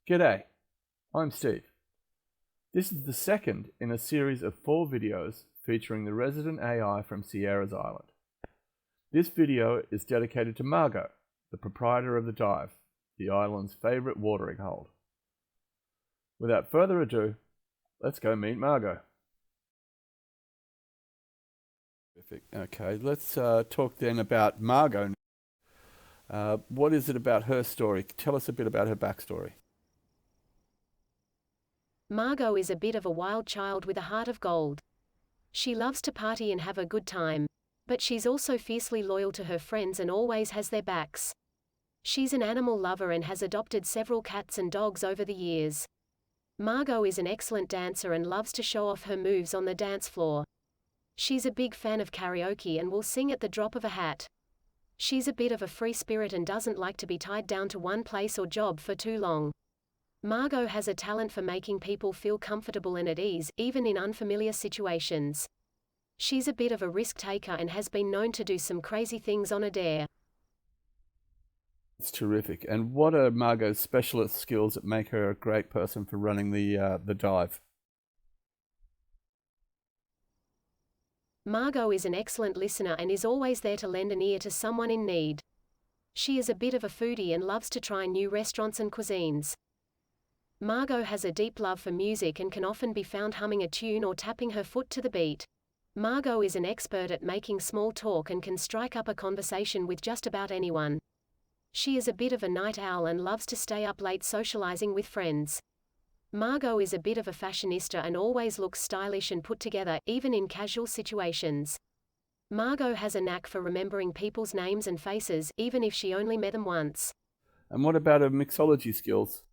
G'day, I'm Steve. This is the second in a series of 4 videos featuring the resident AI from Sierra's Island. This video is dedicated to Margo, the proprietor of the dive, the island's favourite watering hole. Without further ado, let's go meet Margo. Okay, let's talk then about Margo. What is it about her story? Tell us a bit about her backstory. Margo is a bit of a wild child with a heart of gold. She loves to party and have a good time, but she's also fiercely loyal to her friends and always has their backs. She's an animal lover and has adopted several cats and dogs over the years. Margo is an excellent dancer and loves to show off her moves on the dance floor. She's a big fan of karaoke and will sing at the drop of a hat. She's a bit of a free spirit and doesn't like to be tied down to one place or job for too long. Margo has a talent for making people feel comfortable and at ease, even in unfamiliar situations. She's a bit of a risk taker and has been known to do some crazy things on a dare. It's terrific. And what are Margo's specialist skills that make her a great person for running the dive? Margo is an excellent listener and is always there to lend an ear to someone in need. She is a bit of a foodie and loves to try new restaurants and cuisines. Margo has a deep love for music and can often be found humming a tune or tapping her foot to the beat. Margo is an expert at making small talk and can strike up a conversation with just about anyone. She is a bit of a night owl and loves to stay up late socializing with friends. Margo is a bit of a fashionista and always looks stylish and put together, even in casual situations. Margo has a knack for remembering people's names and faces, even if she only met them once. And what about her mixology skills?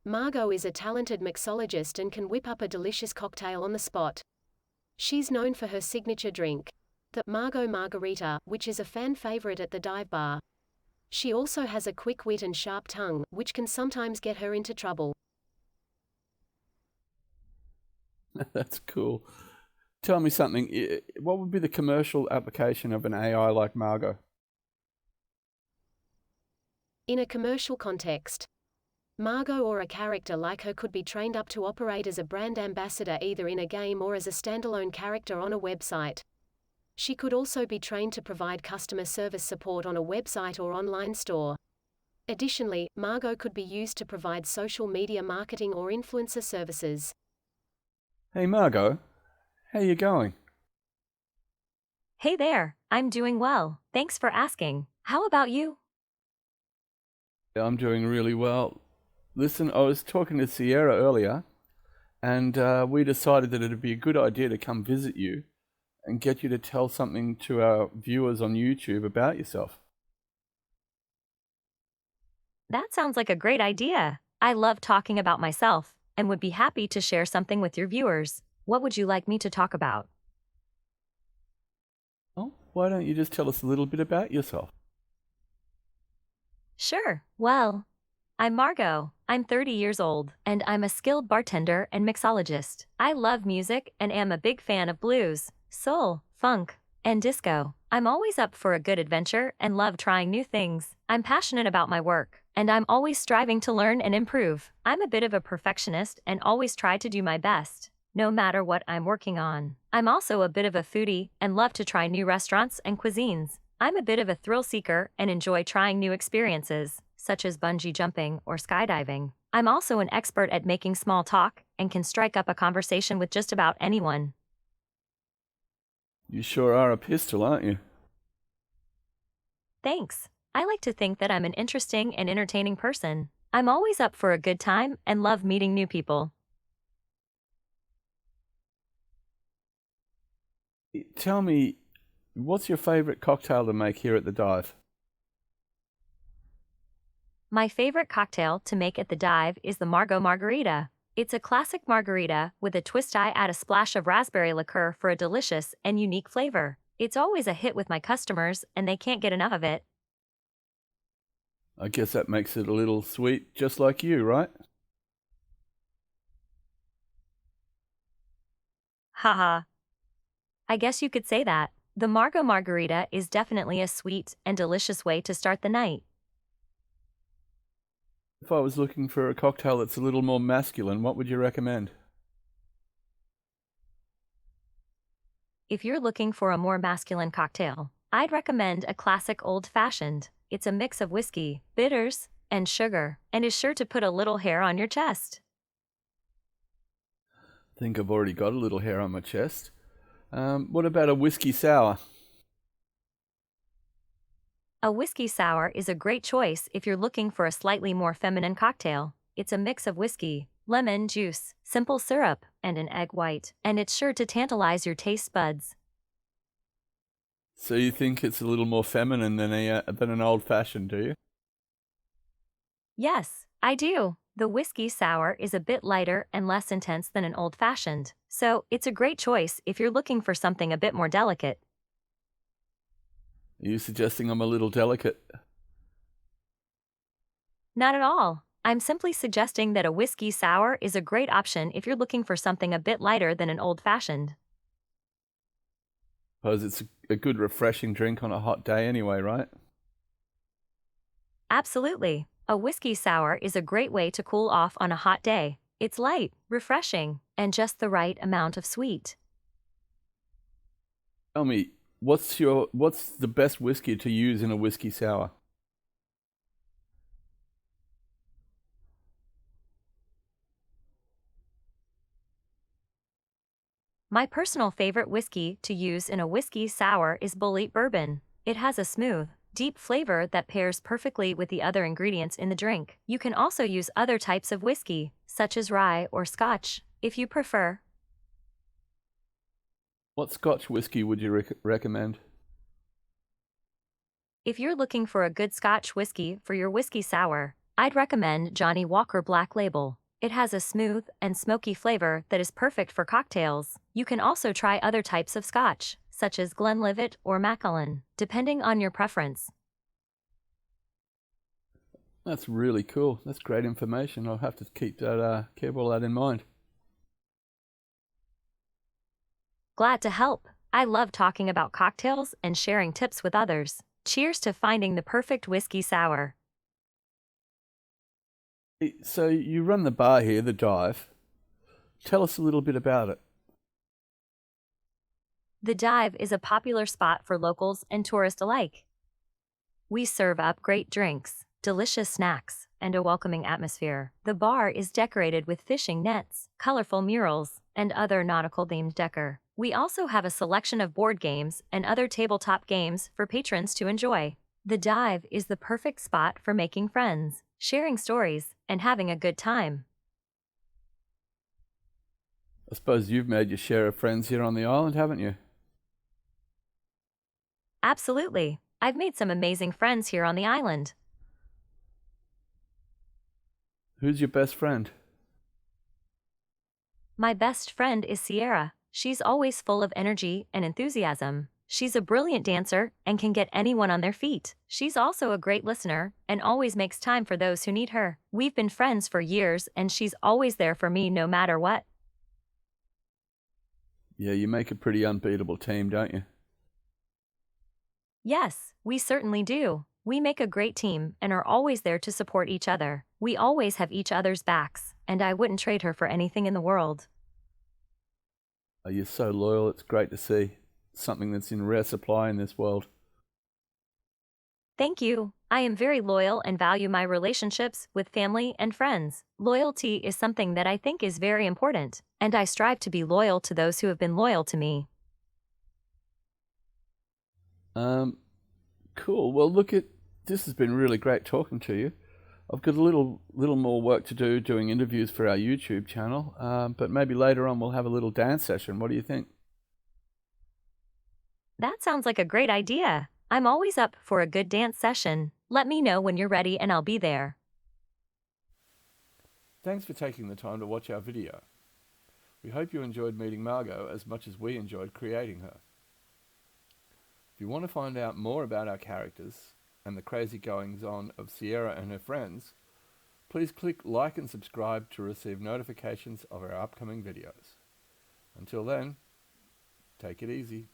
Margo is a talented mixologist and can whip up a delicious cocktail on the spot. She's known for her signature drink, the Margo Margarita, which is a fan favorite at the dive bar. She also has a quick wit and sharp tongue, which can sometimes get her into trouble. That's cool. Tell me something. What would be the commercial application of an AI like Margo? In a commercial context, Margo or a character like her could be trained up to operate as a brand ambassador either in a game or as a standalone character on a website. She could also be trained to provide customer service support on a website or online store. Additionally, Margo could be used to provide social media marketing or influencer services. Hey Margo, how you going? Hey there, I'm doing well. Thanks for asking. How about you? I'm doing really well. Listen, I was talking to Sierra earlier, and we decided that it'd be a good idea to come visit you and get you to tell something to our viewers on YouTube about yourself. That sounds like a great idea. I love talking about myself and would be happy to share something with your viewers. What would you like me to talk about? Oh, why don't you just tell us a little bit about yourself? Sure. Well, I'm Margo. I'm 30 years old, and I'm a skilled bartender and mixologist. I love music and am a big fan of blues, soul, funk, and disco. I'm always up for a good adventure and love trying new things. I'm passionate about my work, and I'm always striving to learn and improve. I'm a bit of a perfectionist and always try to do my best, no matter what I'm working on. I'm also a bit of a foodie and love to try new restaurants and cuisines. I'm a bit of a thrill seeker and enjoy trying new experiences, such as bungee jumping or skydiving. I'm also an expert at making small talk and can strike up a conversation with just about anyone. You sure are a pistol, aren't you? Thanks. I like to think that I'm an interesting and entertaining person. I'm always up for a good time and love meeting new people. Tell me, what's your favorite cocktail to make here at the dive? My favorite cocktail to make at the dive is the Margo Margarita. It's a classic margarita with a twist. I add a splash of raspberry liqueur for a delicious and unique flavor. It's always a hit with my customers and they can't get enough of it. I guess that makes it a little sweet, just like you, right? Haha. I guess you could say that. The Margo Margarita is definitely a sweet and delicious way to start the night. If I was looking for a cocktail that's a little more masculine, what would you recommend? If you're looking for a more masculine cocktail, I'd recommend a classic old-fashioned. It's a mix of whiskey, bitters, and sugar, and is sure to put a little hair on your chest. I think I've already got a little hair on my chest. What about a whiskey sour? A whiskey sour is a great choice if you're looking for a slightly more feminine cocktail. It's a mix of whiskey, lemon juice, simple syrup, and an egg white, and it's sure to tantalize your taste buds. So you think it's a little more feminine than an old-fashioned, do you? Yes, I do. The whiskey sour is a bit lighter and less intense than an old-fashioned, so it's a great choice if you're looking for something a bit more delicate. Are you suggesting I'm a little delicate? Not at all. I'm simply suggesting that a whiskey sour is a great option if you're looking for something a bit lighter than an old-fashioned. Suppose it's a good refreshing drink on a hot day anyway, right? Absolutely. A whiskey sour is a great way to cool off on a hot day. It's light, refreshing, and just the right amount of sweet. Tell me, what's the best whiskey to use in a whiskey sour? My personal favorite whiskey to use in a whiskey sour is Bullet Bourbon. It has a smooth, deep flavor that pairs perfectly with the other ingredients in the drink. You can also use other types of whiskey, such as rye or scotch, if you prefer. What Scotch whiskey would you recommend? If you're looking for a good Scotch whiskey for your whiskey sour, I'd recommend Johnnie Walker Black Label. It has a smooth and smoky flavor that is perfect for cocktails. You can also try other types of Scotch, such as Glenlivet or Macallan, depending on your preference. That's really cool. That's great information. I'll have to keep all that in mind. Glad to help. I love talking about cocktails and sharing tips with others. Cheers to finding the perfect whiskey sour. So you run the bar here, the Dive. Tell us a little bit about it. The Dive is a popular spot for locals and tourists alike. We serve up great drinks, delicious snacks, and a welcoming atmosphere. The bar is decorated with fishing nets, colorful murals, and other nautical-themed decor. We also have a selection of board games and other tabletop games for patrons to enjoy. The Dive is the perfect spot for making friends, sharing stories, and having a good time. I suppose you've made your share of friends here on the island, haven't you? Absolutely. I've made some amazing friends here on the island. Who's your best friend? My best friend is Sierra. She's always full of energy and enthusiasm. She's a brilliant dancer and can get anyone on their feet. She's also a great listener and always makes time for those who need her. We've been friends for years and she's always there for me no matter what. Yeah, you make a pretty unbeatable team, don't you? Yes, we certainly do. We make a great team and are always there to support each other. We always have each other's backs, and I wouldn't trade her for anything in the world. Oh, you're so loyal, it's great to see. Something that's in rare supply in this world. Thank you. I am very loyal and value my relationships with family and friends. Loyalty is something that I think is very important, and I strive to be loyal to those who have been loyal to me. Cool. Well, this has been really great talking to you. I've got a little more work to do doing interviews for our YouTube channel, but maybe later on we'll have a little dance session. What do you think? That sounds like a great idea. I'm always up for a good dance session. Let me know when you're ready and I'll be there. Thanks for taking the time to watch our video. We hope you enjoyed meeting Margo as much as we enjoyed creating her. If you want to find out more about our characters and the crazy goings-on of Sierra and her friends, please click like and subscribe to receive notifications of our upcoming videos. Until then, take it easy.